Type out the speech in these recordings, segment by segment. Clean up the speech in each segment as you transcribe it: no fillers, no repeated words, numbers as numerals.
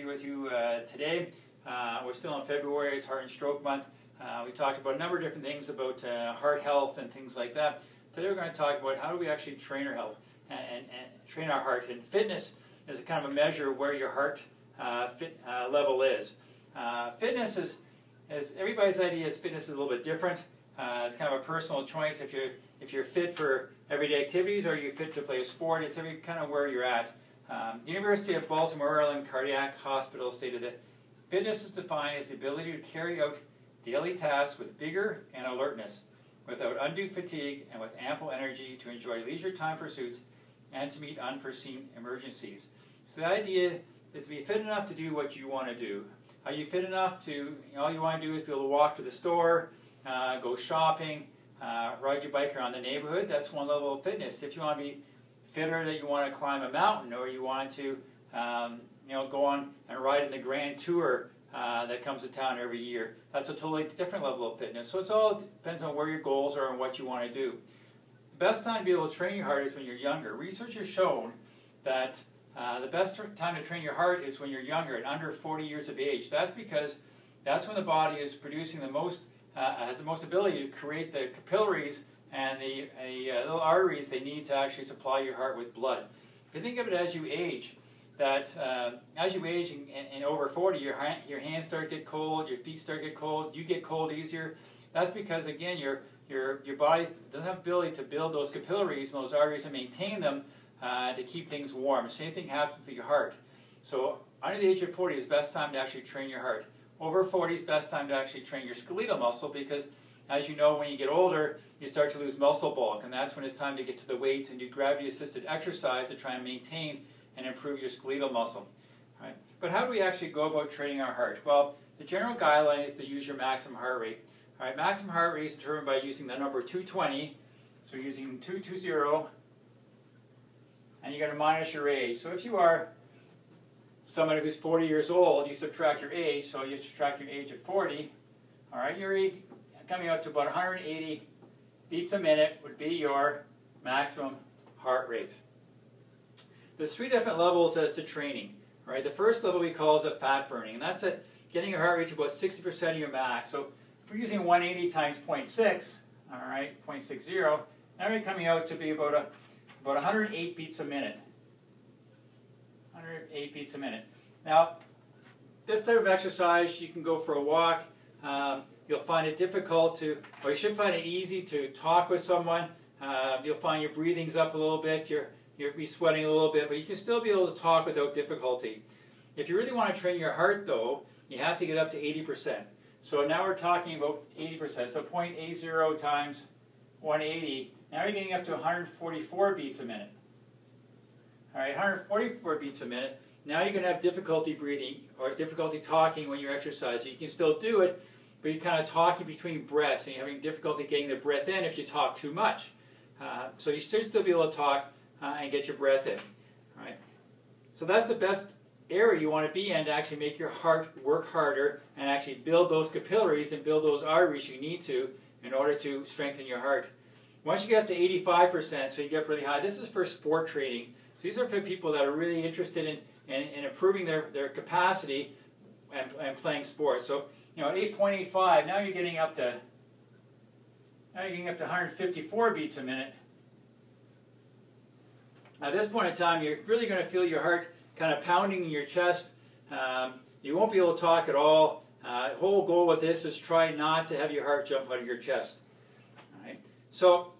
be with you today. We're still in February, it's Heart and Stroke Month. We talked about a number of different things about heart health and things like that. Today we're going to talk about how do we actually train our health and train our heart. And fitness is a kind of a measure of where your heart level is. Fitness is everybody's idea is fitness is a little bit different. It's kind of a personal choice if you're fit for everyday activities or you're fit to play a sport. It's every kind of where you're at. The University of Baltimore Maryland Cardiac Hospital stated that fitness is defined as the ability to carry out daily tasks with vigor and alertness, without undue fatigue and with ample energy to enjoy leisure time pursuits and to meet unforeseen emergencies. So the idea is to be fit enough to do what you want to do. Are you fit enough to, all you want to do is be able to walk to the store, go shopping, ride your bike around the neighborhood. That's one level of fitness. If you want to be fitter, that you want to climb a mountain, or you want to go on and ride in the Grand Tour that comes to town every year, that's a totally different level of fitness. So it all depends on where your goals are and what you want to do. The best time to be able to train your heart is when you're younger. Research has shown that the best time to train your heart is when you're younger, at under 40 years of age. That's because that's when the body is producing the most, has the most ability to create the capillaries and the little arteries they need to actually supply your heart with blood. If you think of it as you age, that as you age and over 40, your hands start to get cold, your feet start to get cold, you get cold easier. That's because, again, your body doesn't have the ability to build those capillaries and those arteries and maintain them to keep things warm. The same thing happens with your heart. So under the age of 40 is the best time to actually train your heart. Over 40 is the best time to actually train your skeletal muscle, because as you know, when you get older, you start to lose muscle bulk, and that's when it's time to get to the weights and do gravity-assisted exercise to try and maintain and improve your skeletal muscle. Right? But how do we actually go about training our heart? Well, the general guideline is to use your maximum heart rate. All right, maximum heart rate is determined by using the number 220. So using 220, and you're going to minus your age. So if you are somebody who's 40 years old, you subtract your age, so you subtract your age at 40. All right, you're coming out to about 180 beats a minute would be your maximum heart rate. There's three different levels as to training. Right? The first level we call is fat burning, and that's at getting your heart rate to about 60% of your max. So if we're using 180 times 0.6, all right, 0.60, now we're coming out to be about 108 beats a minute. 108 beats a minute. Now, this type of exercise, you can go for a walk. You'll find it difficult to, or you should find it easy to talk with someone. You'll find your breathing's up a little bit, you'll be sweating a little bit, but you can still be able to talk without difficulty. If you really want to train your heart, though, you have to get up to 80%. So now we're talking about 80%. So 0.80 times 180. Now you're getting up to 144 beats a minute. All right, 144 beats a minute. Now you're going to have difficulty breathing or difficulty talking when you're exercising. You can still do it, but you're kind of talking between breaths, and you're having difficulty getting the breath in if you talk too much. So you should still be able to talk and get your breath in. All right. So that's the best area you want to be in to actually make your heart work harder and actually build those capillaries and build those arteries you need to in order to strengthen your heart. Once you get up to 85%, so you get really high, this is for sport training. So these are for people that are really interested in improving their capacity and playing sports. So, at 8.85, now you're getting up to 154 beats a minute. At this point in time, you're really going to feel your heart kind of pounding in your chest. You won't be able to talk at all. The whole goal with this is try not to have your heart jump out of your chest. All right. So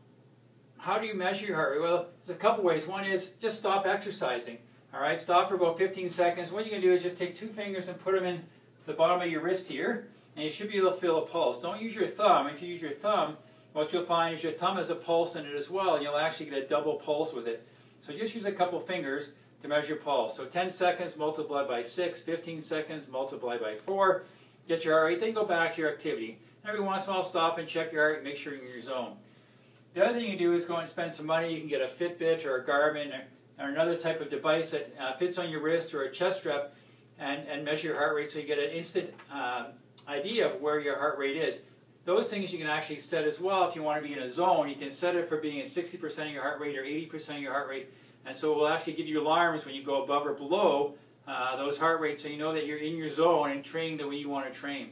how do you measure your heart rate? Well, there's a couple ways. One is just stop exercising. All right, stop for about 15 seconds. What you're going to do is just take two fingers and put them in the bottom of your wrist here, and you should be able to feel a pulse. Don't use your thumb. If you use your thumb, what you'll find is your thumb has a pulse in it as well, and you'll actually get a double pulse with it. So just use a couple fingers to measure your pulse. So 10 seconds multiplied by 6, 15 seconds multiplied by 4, get your heart rate, then go back to your activity. Every once in a while, stop and check your heart rate, make sure you're in your zone. The other thing you do is go and spend some money. You can get a Fitbit or a Garmin or another type of device that fits on your wrist or a chest strap and measure your heart rate so you get an instant idea of where your heart rate is. Those things you can actually set as well. If you want to be in a zone, you can set it for being at 60% of your heart rate or 80% of your heart rate. And so it will actually give you alarms when you go above or below those heart rates so you know that you're in your zone and training the way you want to train.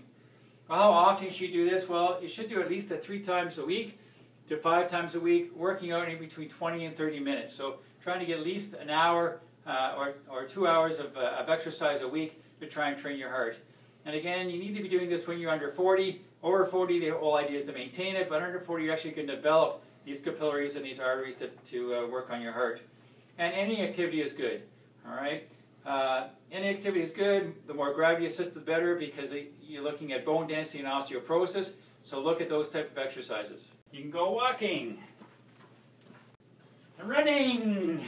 Well, how often should you do this? Well, you should do at least 3 times a week to 5 times a week, working out in between 20 and 30 minutes. So trying to get at least an hour or 2 hours of exercise a week to try and train your heart. And again, you need to be doing this when you're under 40. Over 40, the whole idea is to maintain it, but under 40, you actually can develop these capillaries and these arteries to work on your heart. And any activity is good, all right? Any activity is good. The more gravity assisted, the better, because you're looking at bone density and osteoporosis. So look at those type of exercises. You can go walking and running.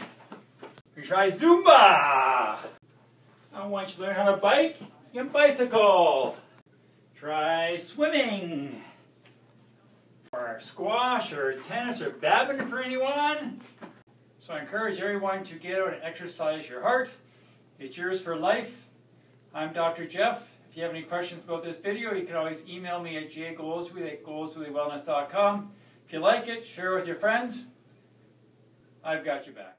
You try Zumba. I want you to learn how to bike. You can bicycle. Try swimming, or squash, or tennis, or badminton for anyone. So I encourage everyone to get out and exercise your heart. It's yours for life. I'm Dr. Jeff. If you have any questions about this video, you can always email me at jgoldsworthy@goldsworthywellness.com. If you like it, share it with your friends. I've got your back.